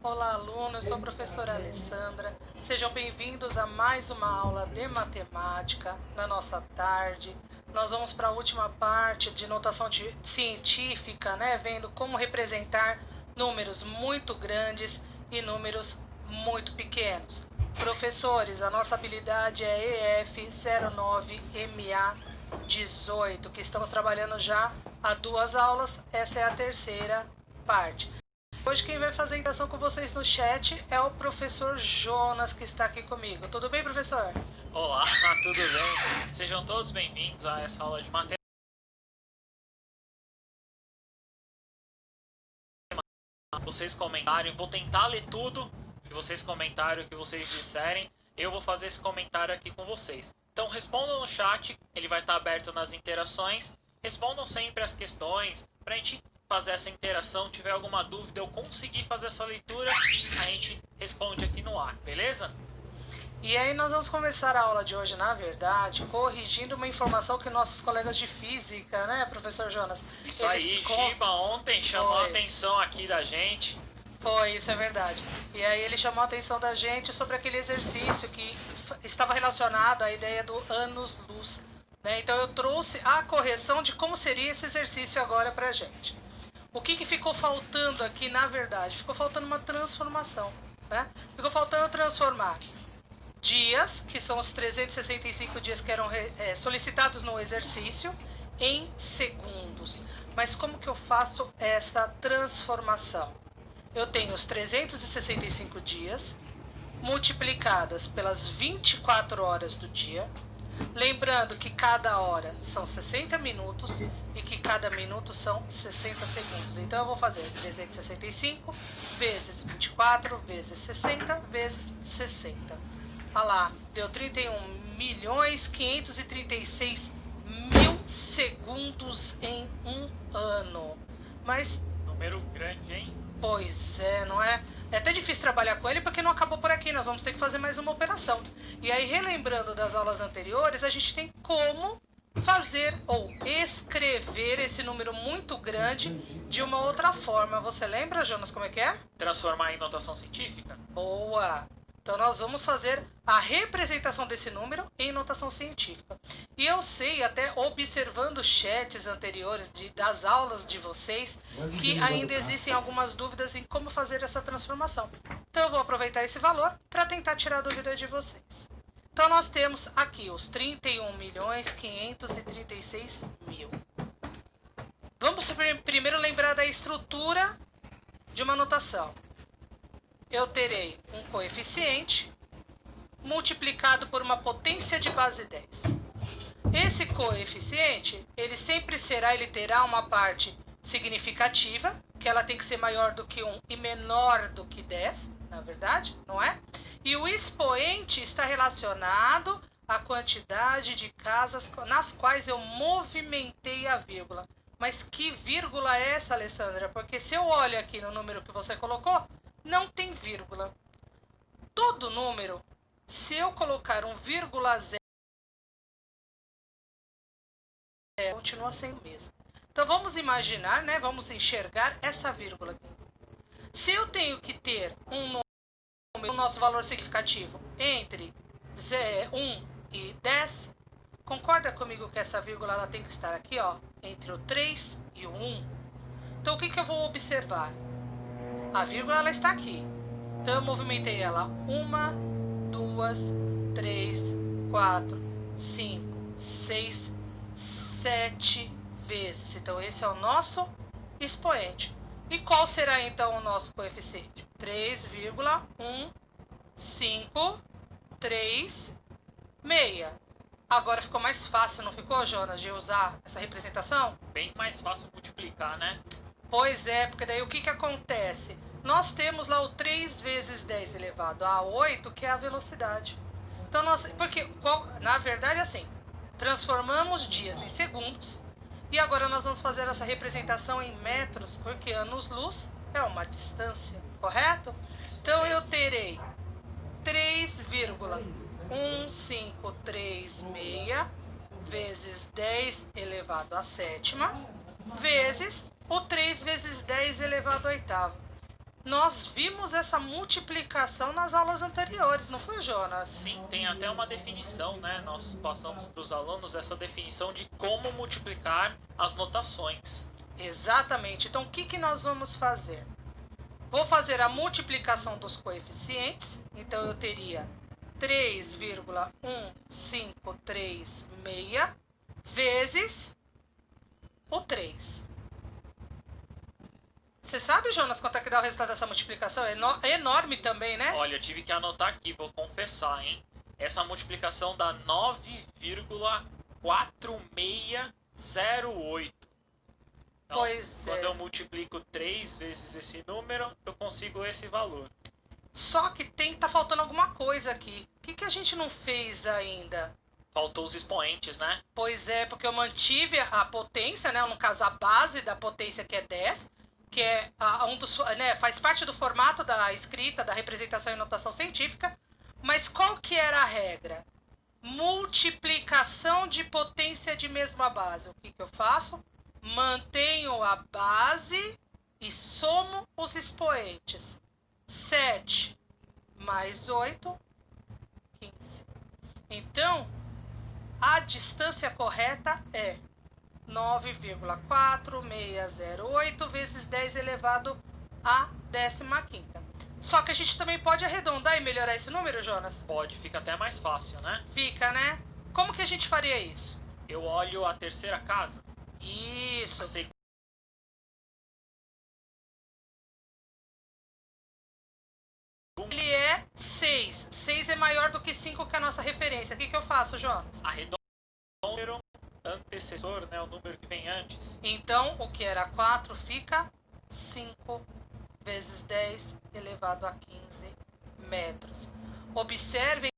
Olá, alunos, eu sou a professora Alessandra. Sejam bem-vindos a mais uma aula de matemática na nossa tarde. Nós vamos para a última parte de notação científica, né? Vendo como representar números muito grandes e números muito pequenos. Professores, a nossa habilidade é EF09MA18, que estamos trabalhando já há 2 aulas. Essa é a terceira parte. Hoje quem vai fazer a interação com vocês no chat é o professor Jonas, que está aqui comigo. Tudo bem, professor? Olá, tudo bem? Sejam todos bem-vindos a essa aula de matemática. Vocês comentarem, vou tentar ler tudo que vocês comentaram, que vocês disserem. Eu vou fazer esse comentário aqui com vocês. Então respondam no chat, ele vai estar aberto nas interações. Respondam sempre as questões, para a gente fazer essa interação. Se tiver alguma dúvida, eu conseguir fazer essa leitura, a gente responde aqui no ar, beleza? E aí nós vamos começar a aula de hoje, na verdade, corrigindo uma informação que nossos colegas de física, né, professor Jonas? Isso aí, Giba ontem chamou a atenção aqui da gente. Foi, isso é verdade. E aí ele chamou a atenção da gente sobre aquele exercício que estava relacionado à ideia do anos-luz, né? Então eu trouxe a correção de como seria esse exercício agora pra gente. O que ficou faltando aqui, na verdade? Ficou faltando uma transformação, né? Ficou faltando transformar dias, que são os 365 dias que eram solicitados no exercício, em segundos. Mas como que eu faço essa transformação? Eu tenho os 365 dias multiplicadas pelas 24 horas do dia. Lembrando que cada hora são 60 minutos e que cada minuto são 60 segundos. Então eu vou fazer 365 vezes 24 vezes 60 vezes 60. Olha lá, deu 31.536.000 segundos em um ano. Mas... número grande, hein? Pois é, não é? É até difícil trabalhar com ele porque não acabou por aqui. Nós vamos ter que fazer mais uma operação. E aí, relembrando das aulas anteriores, a gente tem como fazer ou escrever esse número muito grande de uma outra forma. Você lembra, Jonas, como é que é? Transformar em notação científica? Boa! Então, nós vamos fazer a representação desse número em notação científica. E eu sei, até observando chats anteriores das aulas de vocês, que ainda existem algumas dúvidas em como fazer essa transformação. Então, eu vou aproveitar esse valor para tentar tirar a dúvida de vocês. Então, nós temos aqui os 31.536.000. Vamos primeiro lembrar da estrutura de uma notação. Eu terei um coeficiente multiplicado por uma potência de base 10. Esse coeficiente, ele terá uma parte significativa, que ela tem que ser maior do que 1 e menor do que 10, na verdade, não é? E o expoente está relacionado à quantidade de casas nas quais eu movimentei a vírgula. Mas que vírgula é essa, Alessandra? Porque se eu olho aqui no número que você colocou, não tem vírgula. Todo número, se eu colocar um vírgula zero, continua sendo o mesmo. Então vamos imaginar, né? Vamos enxergar essa vírgula aqui. Se eu tenho que ter um número, o nosso valor significativo, entre 1 e 10, concorda comigo que essa vírgula ela tem que estar aqui, ó, entre o 3 e o 1? Então o que eu vou observar? A vírgula ela está aqui. Então eu movimentei ela 1, 2, 3, 4, 5, 6, 7 vezes. Então esse é o nosso expoente. E qual será então o nosso coeficiente? 3,153,6. Agora ficou mais fácil, não ficou, Jonas, de usar essa representação? Bem mais fácil multiplicar, né? Pois é, porque daí o que acontece? Nós temos lá o 3 vezes 10 elevado a 8, que é a velocidade. Então, na verdade, assim, transformamos dias em segundos. E agora nós vamos fazer essa representação em metros, porque anos-luz é uma distância, correto? Então, eu terei 3,1536 vezes 10 elevado à sétima, vezes o 3 vezes 10 elevado à oitava. Nós vimos essa multiplicação nas aulas anteriores, não foi, Jonas? Sim, tem até uma definição, né? Nós passamos para os alunos essa definição de como multiplicar as notações. Exatamente. Então, o que nós vamos fazer? Vou fazer a multiplicação dos coeficientes. Então, eu teria 3,1536 vezes o 3. Você sabe, Jonas, quanto é que dá o resultado dessa multiplicação? É enorme também, né? Olha, eu tive que anotar aqui, vou confessar, hein? Essa multiplicação dá 9,4608. Então, Pois quando é. eu multiplico 3 vezes esse número, eu consigo esse valor. Só que tá faltando alguma coisa aqui. O que a gente não fez ainda? Faltou os expoentes, né? Pois é, porque eu mantive a potência, né? No caso, a base da potência, que é 10, que é faz parte do formato da escrita, da representação e notação científica. Mas qual que era a regra? Multiplicação de potência de mesma base. O que eu faço? Mantenho a base e somo os expoentes. 7 mais 8, 15. Então, a distância correta é 9,4608 vezes 10 elevado à 15ª. Só que a gente também pode arredondar e melhorar esse número, Jonas? Pode, fica até mais fácil, né? Fica, né? Como que a gente faria isso? Eu olho a terceira casa. Isso. A segunda. Ele é 6. 6 é maior do que 5, que é a nossa referência. O que eu faço, Jonas? Arredondo o número antecessor, né? O número que vem antes. Então, o que era 4 fica 5 vezes 10 elevado a 15 metros. Observem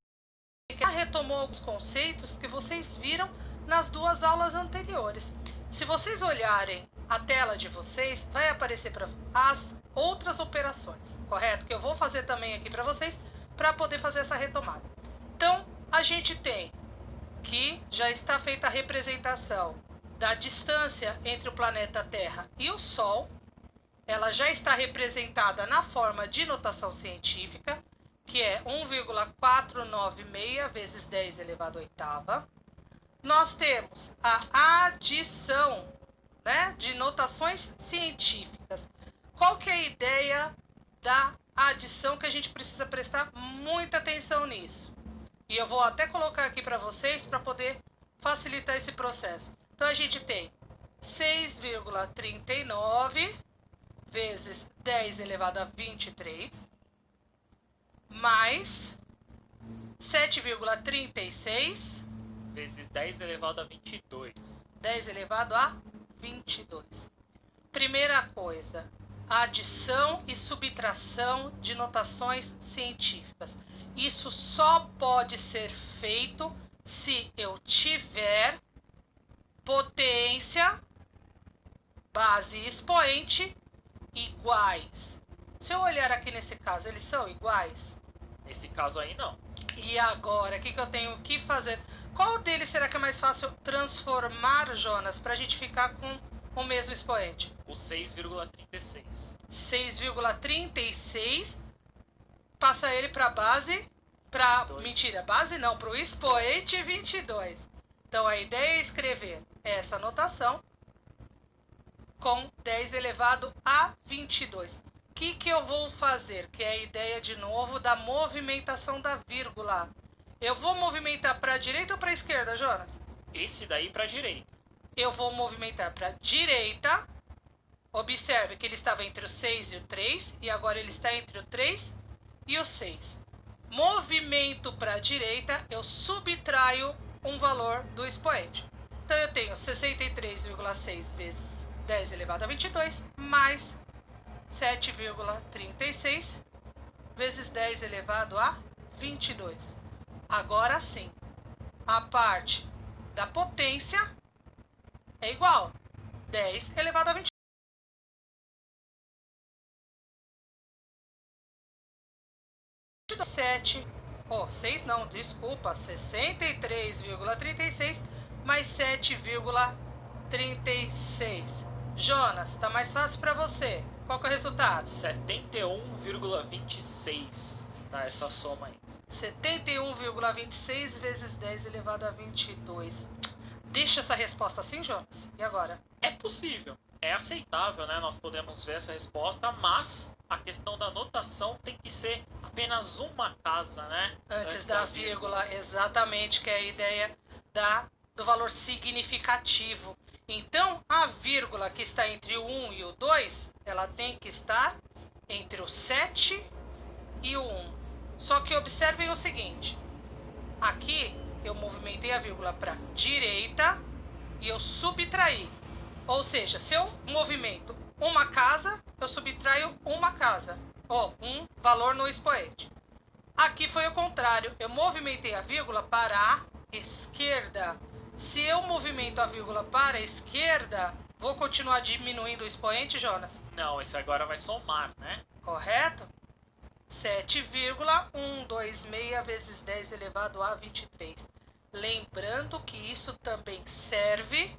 que ela retomou alguns conceitos que vocês viram nas duas aulas anteriores. Se vocês olharem a tela de vocês, vai aparecer para as outras operações, correto? Que eu vou fazer também aqui para vocês, para poder fazer essa retomada. Então, a gente tem que já está feita a representação da distância entre o planeta Terra e o Sol. Ela já está representada na forma de notação científica, que é 1,496 vezes 10 elevado à oitava. Nós temos a adição, né, de notações científicas. Qual que é a ideia da adição, que a gente precisa prestar muita atenção nisso? E eu vou até colocar aqui para vocês para poder facilitar esse processo. Então, a gente tem 6,39 vezes 10 elevado a 23, mais 7,36 vezes 10 elevado a 22. 10 elevado a 22. Primeira coisa, adição e subtração de notações científicas. Isso só pode ser feito se eu tiver potência, base e expoente iguais. Se eu olhar aqui nesse caso, eles são iguais? Nesse caso aí, não. E agora, o que eu tenho que fazer? Qual deles será que é mais fácil transformar, Jonas, para a gente ficar com o mesmo expoente? O 6,36. 6,36, passa ele para a base, mentira, base não, para o expoente 22. Então, a ideia é escrever essa notação com 10 elevado a 22. O que eu vou fazer? Que é a ideia, de novo, da movimentação da vírgula. Eu vou movimentar para a direita ou para a esquerda, Jonas? Esse daí para a direita. Eu vou movimentar para a direita. Observe que ele estava entre o 6 e o 3, e agora ele está entre o 3 e o 6. Movimento para a direita, eu subtraio um valor do expoente. Então, eu tenho 63,6 vezes 10 elevado a 22, mais 7,36 vezes 10 elevado a 22. Agora sim, a parte da potência é igual 10 elevado a 22. 6 não, desculpa, 63,36 mais 7,36. Jonas, tá mais fácil para você. Qual que é o resultado? 71,26 dá essa soma aí. 71,26 vezes 10 elevado a 22. Deixa essa resposta assim, Jonas? E agora? É possível, é aceitável, né? Nós podemos ver essa resposta, mas a questão da notação tem que ser apenas uma casa, né? Antes da vírgula, exatamente, que é a ideia do valor significativo. Então, a vírgula que está entre o 1 e o 2, ela tem que estar entre o 7 e o 1. Só que observem o seguinte, aqui eu movimentei a vírgula para direita e eu subtraí. Ou seja, se eu movimento uma casa, eu subtraio uma casa, ou um valor no expoente. Aqui foi o contrário, eu movimentei a vírgula para a esquerda. Se eu movimento a vírgula para a esquerda, vou continuar diminuindo o expoente, Jonas? Não, esse agora vai somar, né? Correto? 7,126 vezes 10 elevado a 23. Lembrando que isso também serve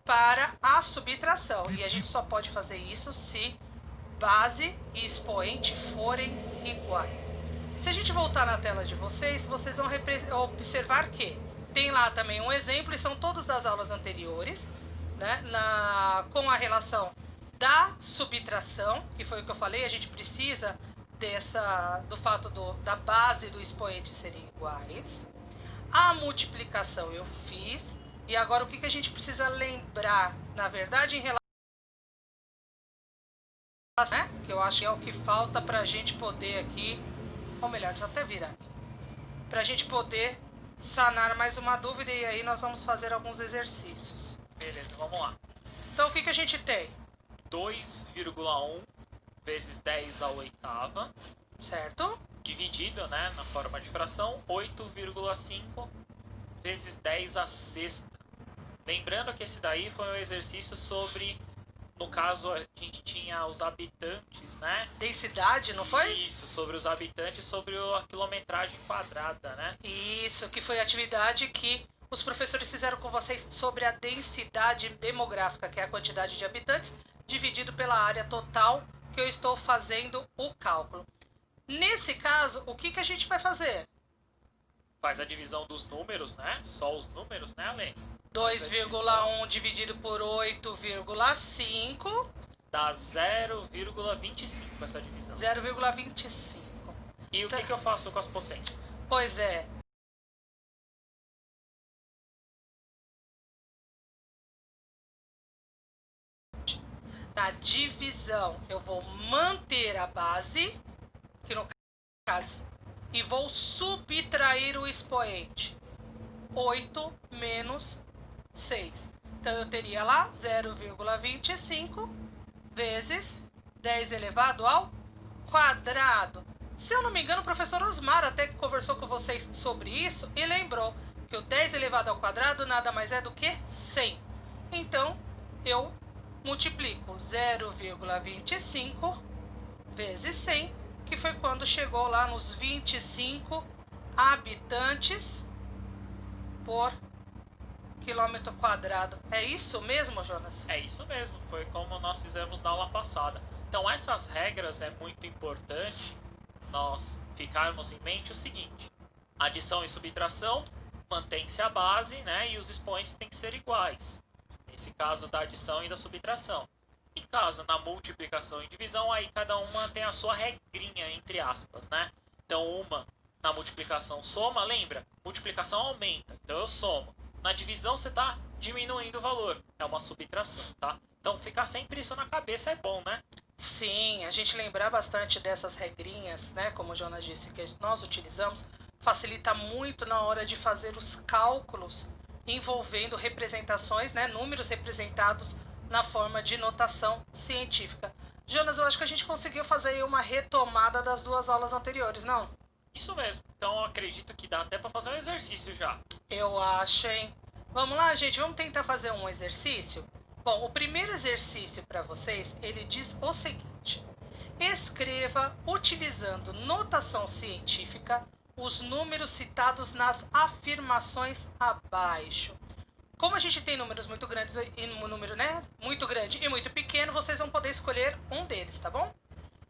para a subtração. E a gente só pode fazer isso se base e expoente forem iguais. Se a gente voltar na tela de vocês, vocês vão observar que tem lá também um exemplo, e são todos das aulas anteriores, né? Com a relação da subtração, que foi o que eu falei, a gente precisa do fato da base e do expoente serem iguais. A multiplicação eu fiz, e agora o que a gente precisa lembrar, na verdade, em relação, né? Que eu acho que é o que falta para a gente poder aqui, ou melhor, deixa eu até virar aqui, para a gente poder sanar mais uma dúvida, e aí nós vamos fazer alguns exercícios. Beleza, vamos lá. Então o que a gente tem? 2,1 vezes 10 à oitava. Certo? Dividido, né, na forma de fração, 8,5 vezes 10 à sexta. Lembrando que esse daí foi um exercício sobre, no caso, a gente tinha os habitantes, né? Densidade, não foi? Isso, sobre os habitantes, sobre a quilometragem quadrada, né? Isso, que foi a atividade que os professores fizeram com vocês sobre a densidade demográfica, que é a quantidade de habitantes, dividido pela área total, que eu estou fazendo o cálculo. Nesse caso, o que a gente vai fazer? Faz a divisão dos números, né? Só os números, né, Ale? 2,1 dividido por 8,5 dá 0,25 essa divisão. 0,25. E o que eu faço com as potências? Pois é. Na divisão, eu vou manter a base, que no caso, e vou subtrair o expoente. 8 menos 6. Então, eu teria lá 0,25 vezes 10 elevado ao quadrado. Se eu não me engano, o professor Osmar até que conversou com vocês sobre isso e lembrou que o 10 elevado ao quadrado nada mais é do que 100. Então, eu multiplico 0,25 vezes 100, que foi quando chegou lá nos 25 habitantes por quilômetro quadrado. É isso mesmo, Jonas? É isso mesmo, foi como nós fizemos na aula passada. Então, essas regras é muito importante nós ficarmos em mente o seguinte: adição e subtração, mantém-se a base, né? E os expoentes têm que ser iguais. Nesse caso da adição e da subtração. E caso na multiplicação e divisão, aí cada uma tem a sua regrinha, entre aspas, né? Então, uma na multiplicação soma, lembra? Multiplicação aumenta, então eu somo. Na divisão você está diminuindo o valor, é uma subtração, tá? Então, ficar sempre isso na cabeça é bom, né? Sim, a gente lembrar bastante dessas regrinhas, né? Como o Jonas disse, que nós utilizamos, facilita muito na hora de fazer os cálculos envolvendo representações, né? Números representados na forma de notação científica. Jonas, eu acho que a gente conseguiu fazer aí uma retomada das duas aulas anteriores, não? Isso mesmo. Então, eu acredito que dá até para fazer um exercício já. Eu acho, hein? Vamos lá, gente, vamos tentar fazer um exercício? Bom, o primeiro exercício para vocês, ele diz o seguinte: escreva, utilizando notação científica, os números citados nas afirmações abaixo. Como a gente tem números muito grandes e um número, né, muito grande e muito pequeno, vocês vão poder escolher um deles, tá bom?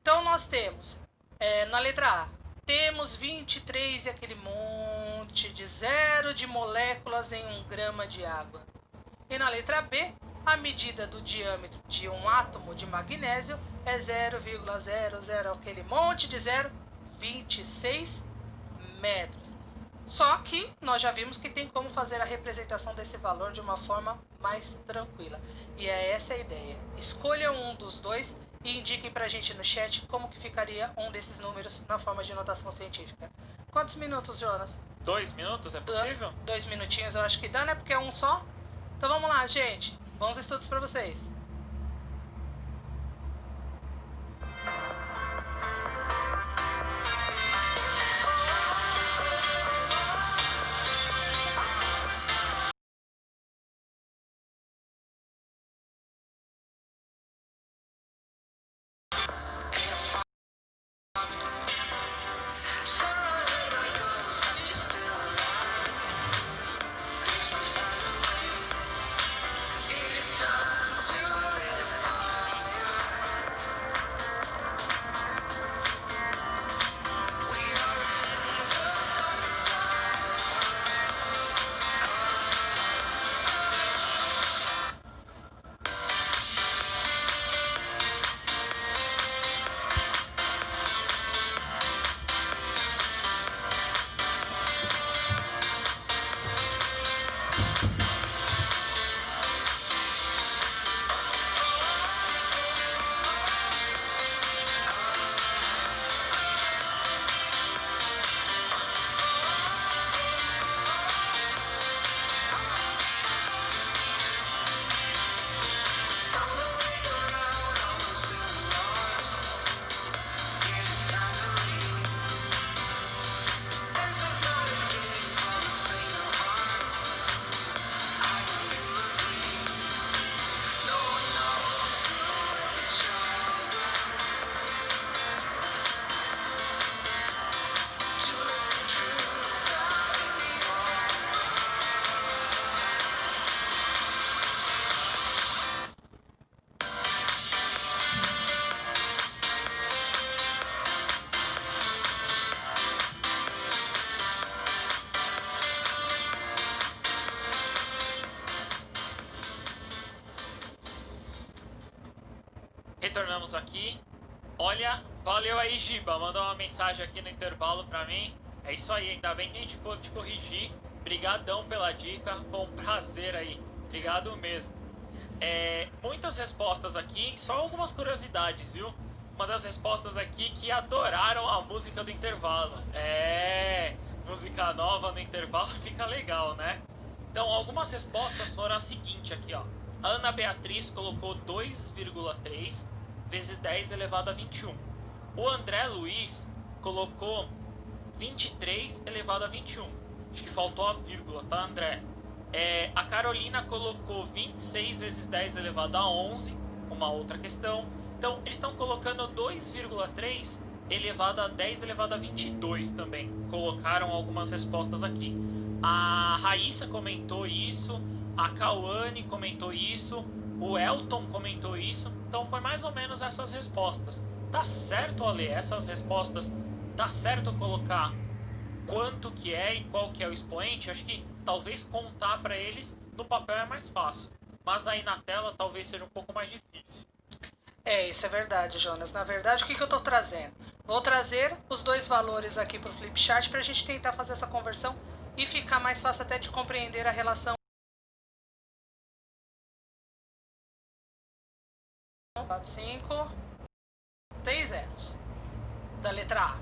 Então, nós temos, na letra A, temos 23 e aquele monte de zero de moléculas em 1 grama de água. E na letra B, a medida do diâmetro de um átomo de magnésio é 0,00, aquele monte de zero, 26 metros. Só que nós já vimos que tem como fazer a representação desse valor de uma forma mais tranquila. E é essa a ideia. Escolham um dos dois e indiquem pra gente no chat como que ficaria um desses números na forma de notação científica. Quantos minutos, Jonas? 2 minutos, é possível? 2 minutinhos eu acho que dá, né? Porque é um só. Então vamos lá, gente. Bons estudos para vocês. Retornamos aqui. Olha, valeu aí, Giba. Mandou uma mensagem aqui no intervalo pra mim. É isso aí, ainda bem que a gente pôde te corrigir. Brigadão pela dica, foi um prazer aí. Obrigado mesmo. Muitas respostas aqui, só algumas curiosidades, viu? Uma das respostas aqui que adoraram a música do intervalo. Música nova no intervalo fica legal, né? Então, algumas respostas foram as seguintes aqui, ó. A Ana Beatriz colocou 2,3 vezes 10 elevado a 21. O André Luiz colocou 23 elevado a 21. Acho que faltou a vírgula, tá, André? A Carolina colocou 26 vezes 10 elevado a 11, uma outra questão. Então, eles estão colocando 2,3 elevado a 10 elevado a 22 também. Colocaram algumas respostas aqui. A Raíssa comentou isso. A Cauane comentou isso, o Elton comentou isso, então foi mais ou menos essas respostas. Tá certo, Ale, essas respostas, tá certo colocar quanto que é e qual que é o expoente? Acho que talvez contar para eles no papel é mais fácil, mas aí na tela talvez seja um pouco mais difícil. Isso é verdade, Jonas. Na verdade, o que eu estou trazendo? Vou trazer os dois valores aqui para o Flipchart para a gente tentar fazer essa conversão e ficar mais fácil até de compreender a relação 4, 5, 6 zeros da letra A.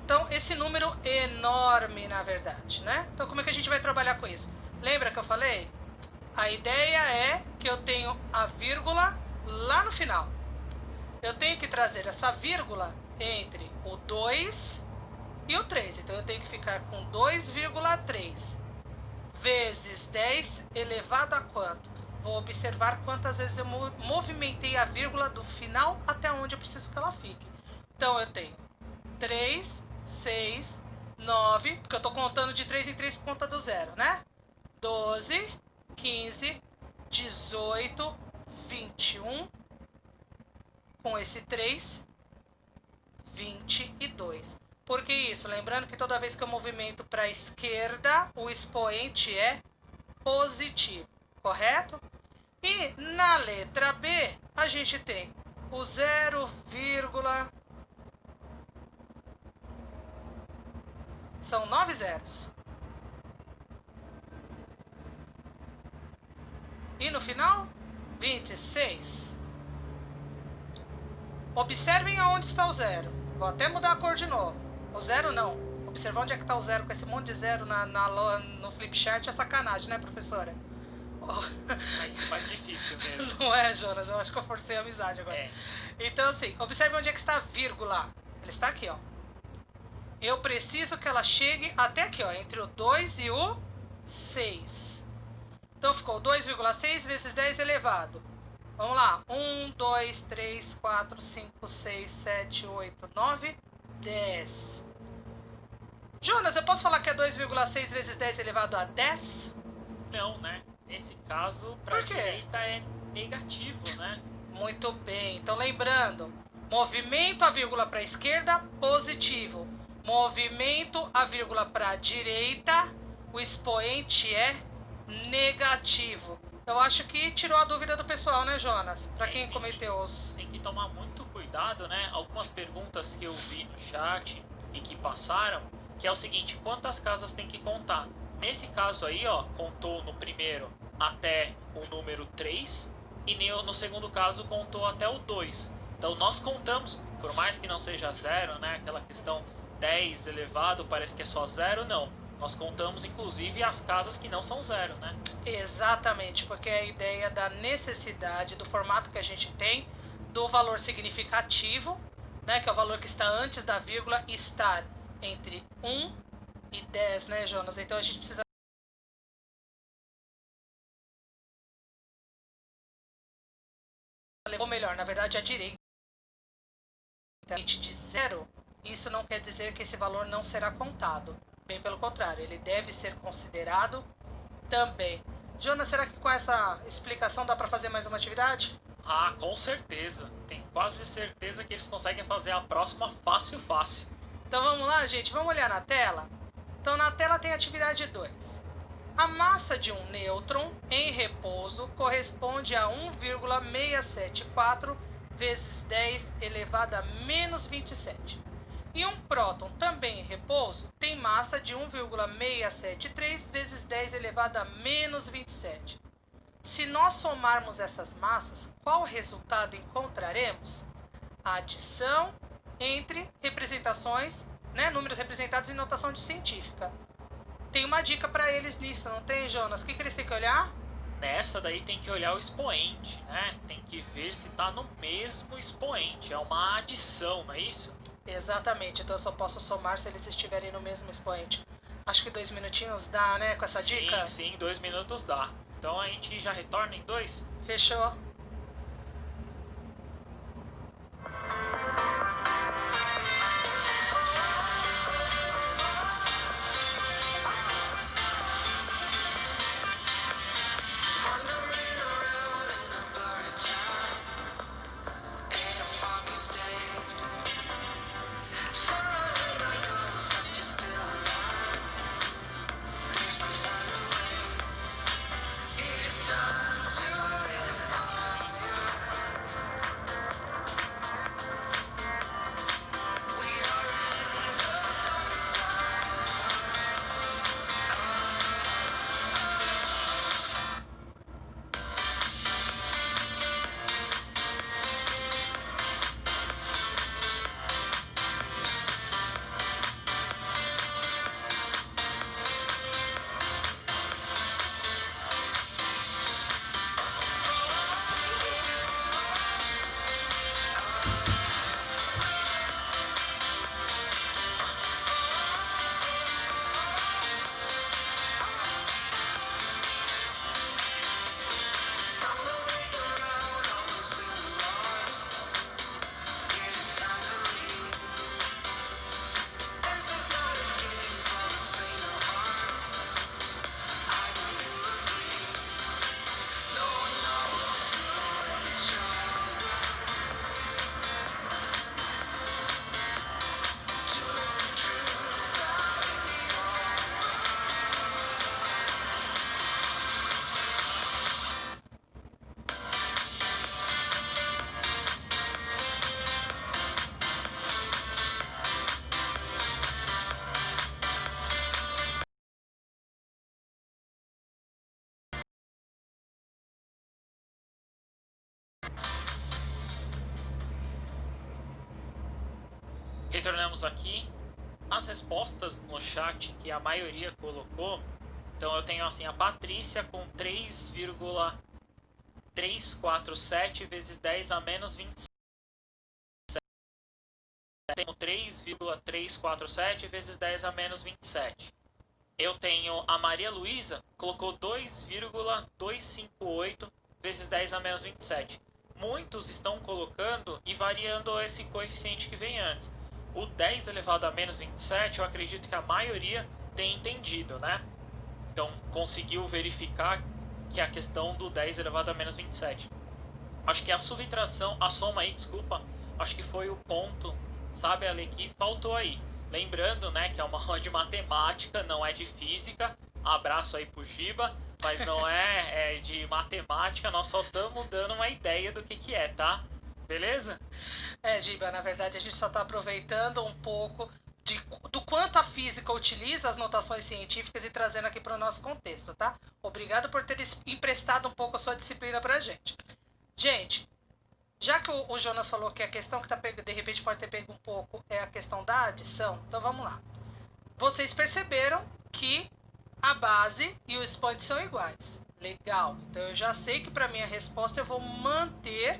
Então, esse número é enorme, na verdade, né? Então, como é que a gente vai trabalhar com isso? Lembra que eu falei? A ideia é que eu tenho a vírgula lá no final. Eu tenho que trazer essa vírgula entre o 2 e o 3. Então, eu tenho que ficar com 2,3 vezes 10 elevado a quanto? Vou observar quantas vezes eu movimentei a vírgula do final até onde eu preciso que ela fique. Então, eu tenho 3, 6, 9, porque eu estou contando de 3 em 3 por conta do zero, né? 12, 15, 18, 21, com esse 3, 22. Por que isso? Lembrando que toda vez que eu movimento para a esquerda, o expoente é positivo, correto? E na letra B, a gente tem o 0, são 9 zeros. E no final, 26. Observem aonde está o zero. Vou até mudar a cor de novo. O zero não. Observar onde é que está o zero com esse monte de zero no flipchart é sacanagem, né, professora? Aí é mais difícil mesmo. Não é, Jonas? Eu acho que eu forcei a amizade agora. É. Então, assim, observe onde é que está a vírgula. Ela está aqui, ó. Eu preciso que ela chegue até aqui, ó, entre o 2 e o 6. Então, ficou 2,6 vezes 10 elevado. Vamos lá. 1, 2, 3, 4, 5, 6, 7, 8, 9, 10. Jonas, eu posso falar que é 2,6 vezes 10 elevado a 10? Não, né? Nesse caso, para a direita é negativo, né? Muito bem. Então, lembrando, movimento a vírgula para a esquerda, positivo. Movimento a vírgula para a direita, o expoente é negativo. Eu acho que tirou a dúvida do pessoal, né, Jonas? Para quem cometeu os... Tem que tomar muito cuidado, né? Algumas perguntas que eu vi no chat e que passaram, que é o seguinte, quantas casas tem que contar? Nesse caso aí, ó, contou no primeiro até o número 3 e no segundo caso contou até o 2. Então nós contamos, por mais que não seja zero, né? Aquela questão 10 elevado parece que é só zero, não. Nós contamos inclusive as casas que não são zero, né? Exatamente, porque é a ideia da necessidade do formato que a gente tem, do valor significativo, né? Que é o valor que está antes da vírgula, estar entre 1 e 10, né, Jonas? Então a gente precisa... Ou melhor, na verdade, a direita de zero, isso não quer dizer que esse valor não será contado. Bem pelo contrário, ele deve ser considerado também. Jonas, será que com essa explicação dá para fazer mais uma atividade? Ah, com certeza. Tenho quase certeza que eles conseguem fazer a próxima fácil, fácil. Então vamos lá, gente, vamos olhar na tela? Então na tela tem a atividade 2. A massa de um nêutron em repouso corresponde a 1,674 vezes 10 elevado a menos 27. E um próton também em repouso tem massa de 1,673 vezes 10 elevado a menos 27. Se nós somarmos essas massas, qual resultado encontraremos? A adição entre representações, né, números representados em notação científica. Tem uma dica para eles nisso, não tem, Jonas? O que eles têm que olhar? Nessa daí tem que olhar o expoente, né? Tem que ver se está no mesmo expoente. É uma adição, não é isso? Exatamente, então eu só posso somar se eles estiverem no mesmo expoente. Acho que 2 minutinhos dá, né, com essa dica? Sim, 2 minutos dá. Então a gente já retorna em 2? Fechou. Retornamos aqui. As respostas no chat que a maioria colocou. Então eu tenho assim a Patrícia com 3,347 vezes 10 a menos 27. Tenho 3,347 vezes 10 a menos 27. Eu tenho a Maria Luísa, colocou 2,258 vezes 10 a menos 27. Muitos estão colocando e variando esse coeficiente que vem antes. O 10 elevado a menos 27, eu acredito que a maioria tem entendido, né? Então, conseguiu verificar que é a questão do 10 elevado a menos 27. Acho que a subtração, a soma aí, desculpa, acho que foi o ponto, sabe, Ale, que faltou aí. Lembrando, né, que é uma aula de matemática, não é de física. Abraço aí pro Giba, mas não é de matemática, nós só estamos dando uma ideia do que é, tá? Beleza? Giba, na verdade a gente só está aproveitando um pouco do quanto a física utiliza as notações científicas e trazendo aqui para o nosso contexto, tá? Obrigado por ter emprestado um pouco a sua disciplina para a gente. Gente, já que o Jonas falou que a questão que tá pego, de repente pode ter pego um pouco é a questão da adição, então vamos lá. Vocês perceberam que a base e o expoente são iguais. Legal. Então eu já sei que para minha resposta eu vou manter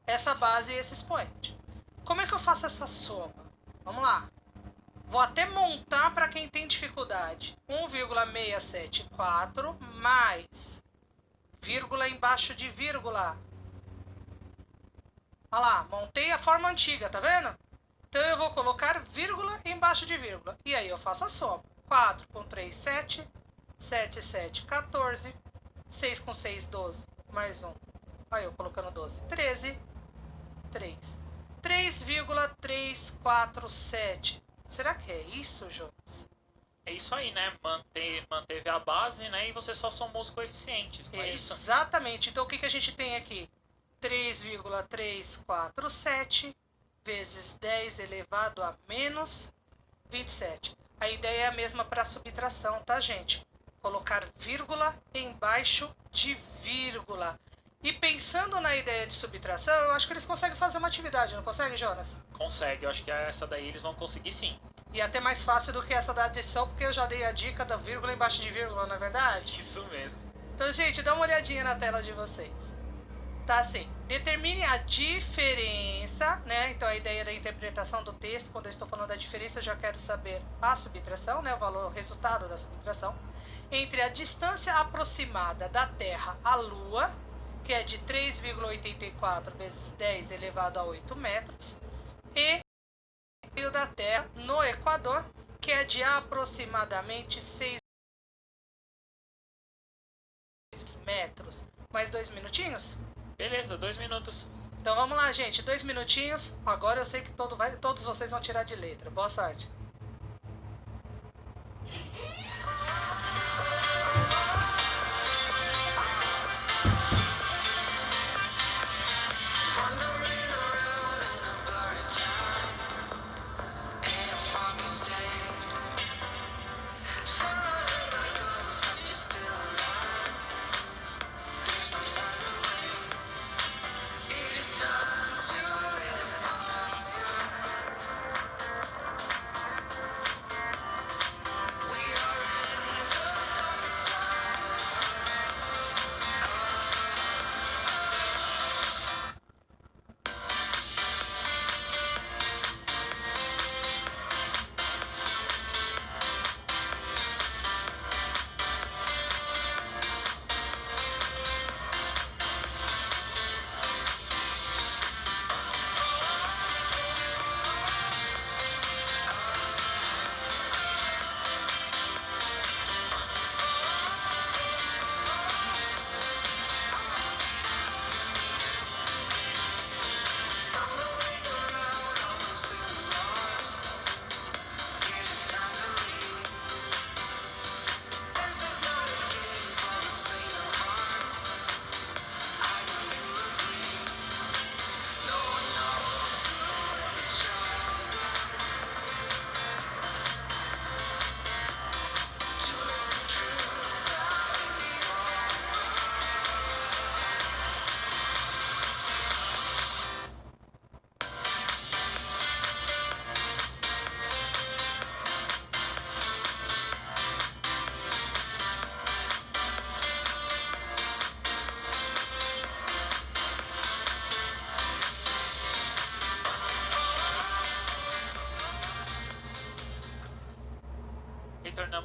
essa base e esse expoente. Como é que eu faço essa soma? Vamos lá. Vou até montar para quem tem dificuldade. 1,674 mais vírgula embaixo de vírgula. Olha lá, montei a forma antiga, tá vendo? Então eu vou colocar vírgula embaixo de vírgula. E aí eu faço a soma. 4 com 3, 7. 7, 7, 14. 6 com 6, 12. Mais 1. Aí eu colocando 12. 13. 3. 3,347. Será que é isso, Jonas? É isso aí, né? Manteve a base, né? E você só somou os coeficientes, não é isso? Exatamente. Então o que a gente tem aqui? 3,347 vezes 10 elevado a menos 27. A ideia é a mesma para a subtração, tá, gente? Colocar vírgula embaixo de vírgula. E pensando na ideia de subtração, eu acho que eles conseguem fazer uma atividade, não consegue, Jonas? Consegue, eu acho que essa daí eles vão conseguir sim. E até mais fácil do que essa da adição, porque eu já dei a dica da vírgula embaixo de vírgula, não é verdade? Isso mesmo. Então, gente, dá uma olhadinha na tela de vocês. Tá assim, determine a diferença, né? Então a ideia da interpretação do texto, quando eu estou falando da diferença, eu já quero saber a subtração, né? O valor, o resultado da subtração, entre a distância aproximada da Terra à Lua, que é de 3,84 vezes 10 elevado a 8 metros, e o da Terra no Equador, que é de aproximadamente 6 metros. Mais 2 minutinhos? Beleza, 2 minutos. Então vamos lá, gente. 2 minutinhos. Agora eu sei que todos vocês vão tirar de letra. Boa sorte.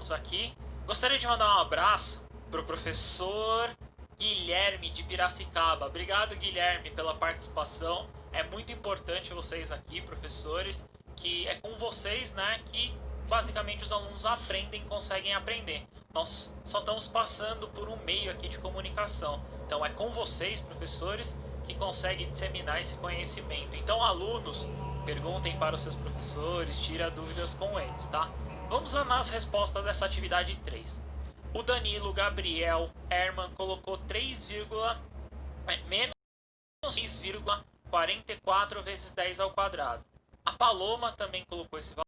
terminamos aqui. Gostaria de mandar um abraço pro professor Guilherme de Piracicaba. Obrigado, Guilherme, pela participação. É muito importante vocês aqui, professores, que é com vocês, né, que basicamente os alunos aprendem, conseguem aprender. Nós só estamos passando por um meio aqui de comunicação. Então é com vocês, professores, que conseguem disseminar esse conhecimento. Então, alunos, perguntem para os seus professores, tirem dúvidas com eles, tá? Vamos nas respostas dessa atividade 3. O Danilo Gabriel Herman colocou menos 6,44 vezes 10 ao quadrado. A Paloma também colocou esse valor.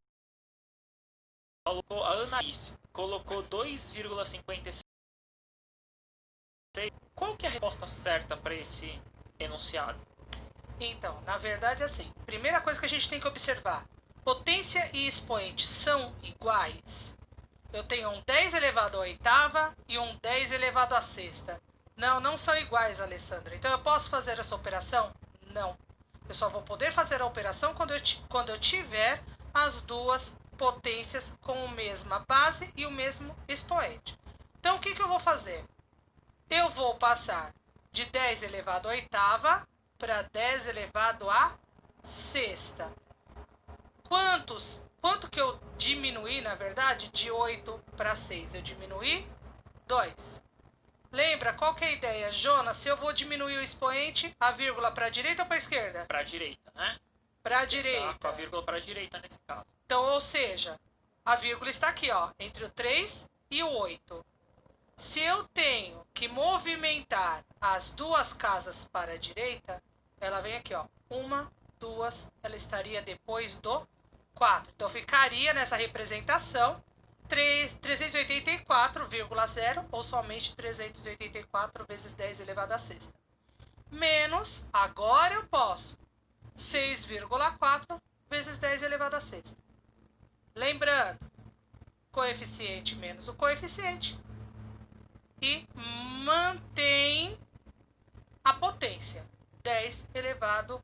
A Anaís colocou 2,56. Qual que é a resposta certa para esse enunciado? Então, na verdade, assim, primeira coisa que a gente tem que observar: potência e expoente são iguais? Eu tenho um 10 elevado à oitava e um 10 elevado à sexta. Não, não são iguais, Alessandra. Então, eu posso fazer essa operação? Não. Eu só vou poder fazer a operação quando eu tiver as duas potências com a mesma base e o mesmo expoente. Então, o que eu vou fazer? Eu vou passar de 10 elevado à oitava para 10 elevado à sexta. Quanto que eu diminuí, na verdade? De 8 para 6. Eu diminuí 2. Lembra, qual que é a ideia, Jonas? Se eu vou diminuir o expoente, a vírgula para a direita ou para a esquerda? Para a direita, né? Para a direita. Com a vírgula para a direita nesse caso. Então, ou seja, a vírgula está aqui, ó, entre o 3 e o 8. Se eu tenho que movimentar as duas casas para a direita, ela vem aqui, ó. 1, 2, ela estaria depois do 4. Então, ficaria nessa representação 384,0 ou somente 384 vezes 10 elevado à sexta. Menos, agora eu posso, 6,4 vezes 10 elevado à sexta. Lembrando, coeficiente menos o coeficiente. E mantém a potência, 10 elevado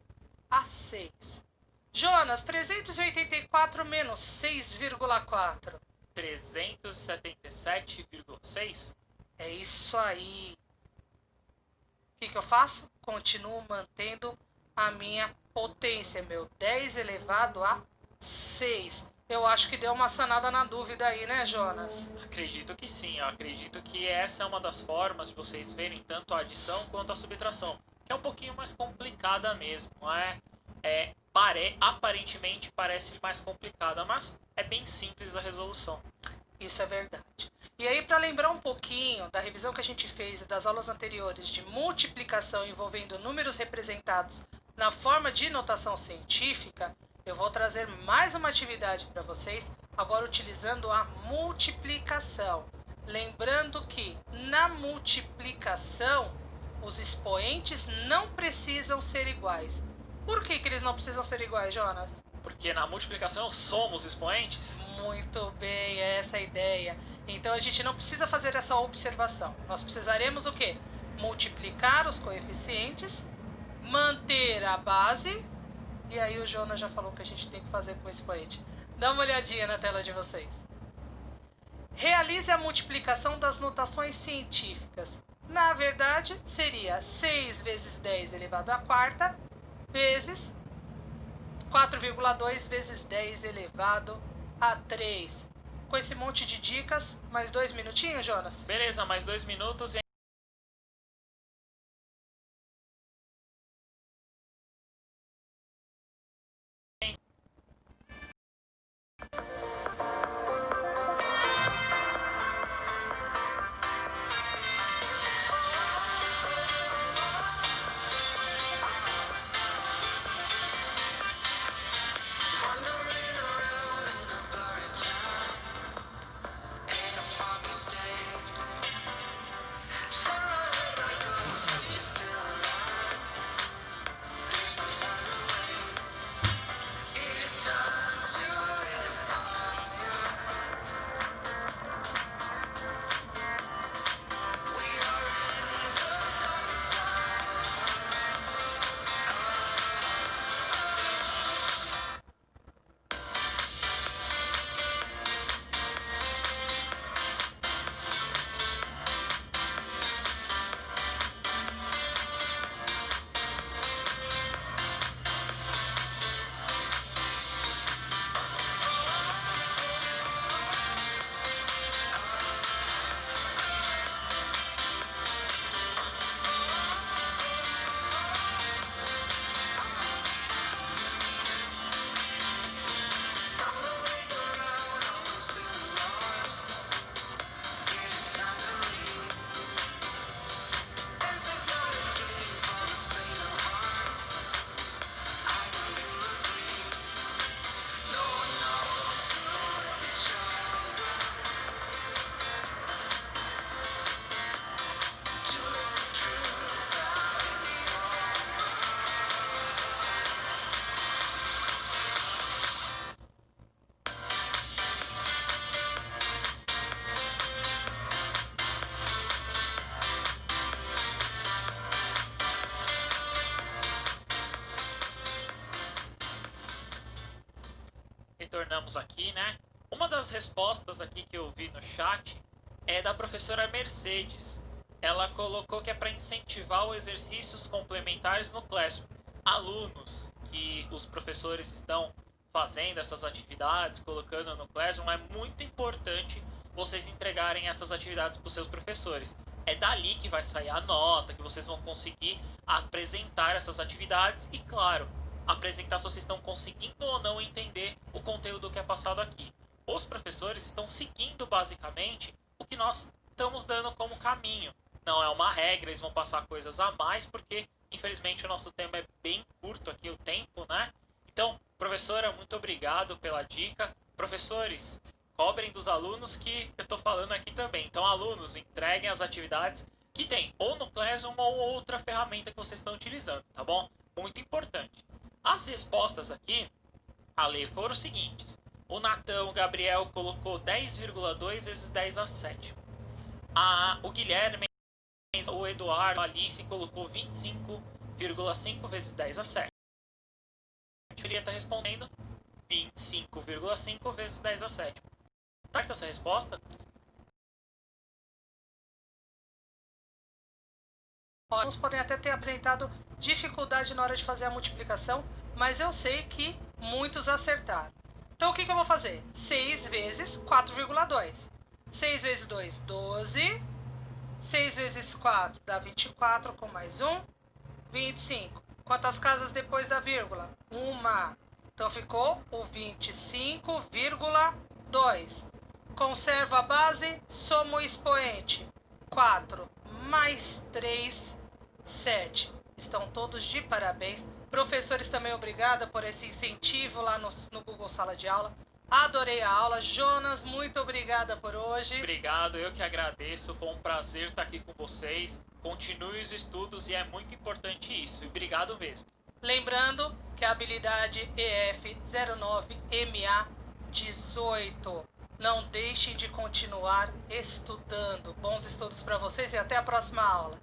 a 6. Jonas, 384 menos 6,4. 377,6. É isso aí. O que eu faço? Continuo mantendo a minha potência, meu 10 elevado a 6. Eu acho que deu uma sanada na dúvida aí, né, Jonas? Acredito que sim. Eu acredito que essa é uma das formas de vocês verem tanto a adição quanto a subtração, que é um pouquinho mais complicada mesmo, não é? Aparentemente parece mais complicada, mas é bem simples a resolução. Isso é verdade. E aí, para lembrar um pouquinho da revisão que a gente fez das aulas anteriores de multiplicação envolvendo números representados na forma de notação científica, eu vou trazer mais uma atividade para vocês, agora utilizando a multiplicação. Lembrando que na multiplicação, os expoentes não precisam ser iguais. Por que eles não precisam ser iguais, Jonas? Porque na multiplicação somos expoentes? Muito bem, é essa a ideia. Então a gente não precisa fazer essa observação. Nós precisaremos o quê? Multiplicar os coeficientes, manter a base, e aí o Jonas já falou que a gente tem que fazer com o expoente. Dá uma olhadinha na tela de vocês. Realize a multiplicação das notações científicas. Na verdade, seria 6 vezes 10 elevado à quarta, vezes 4,2 vezes 10 elevado a 3. Com esse monte de dicas, mais 2 minutinhos, Jonas? Beleza, mais 2 minutos e terminamos aqui, né? Uma das respostas aqui que eu vi no chat é da professora Mercedes. Ela colocou que é para incentivar os exercícios complementares no Classroom. Alunos que os professores estão fazendo essas atividades, colocando no Classroom, é muito importante vocês entregarem essas atividades para os seus professores. É dali que vai sair a nota, que vocês vão conseguir apresentar essas atividades e, claro, apresentar se vocês estão conseguindo ou não entender o conteúdo que é passado aqui. Os professores estão seguindo basicamente o que nós estamos dando como caminho. Não é uma regra, eles vão passar coisas a mais, porque infelizmente o nosso tema é bem curto aqui, o tempo, né? Então, professora, muito obrigado pela dica. Professores, cobrem dos alunos que eu estou falando aqui também. Então, alunos, entreguem as atividades que tem ou no Classroom ou outra ferramenta que vocês estão utilizando, tá bom? Muito importante. As respostas aqui, a ler, foram os seguintes. O Natão, o Gabriel colocou 10,2 vezes 10 a 7. O Guilherme, o Eduardo, a Alice colocou 25,5 vezes 10 a 7. A maioria está respondendo 25,5 vezes 10 a 7. Certa essa resposta? Alguns podem até ter apresentado dificuldade na hora de fazer a multiplicação, mas eu sei que muitos acertaram. Então, o que eu vou fazer? 6 vezes 4,2. 6 vezes 2, 12. 6 vezes 4 dá 24, com mais 1, 25. Quantas casas depois da vírgula? Uma. Então, ficou o 25,2. Conserva a base, soma o expoente. 4 mais 3, 7. Estão todos de parabéns. Professores, também obrigada por esse incentivo lá no Google Sala de Aula. Adorei a aula. Jonas, muito obrigada por hoje. Obrigado, eu que agradeço. Foi um prazer estar aqui com vocês. Continue os estudos e é muito importante isso. E obrigado mesmo. Lembrando que a habilidade EF09MA18. Não deixem de continuar estudando. Bons estudos para vocês e até a próxima aula.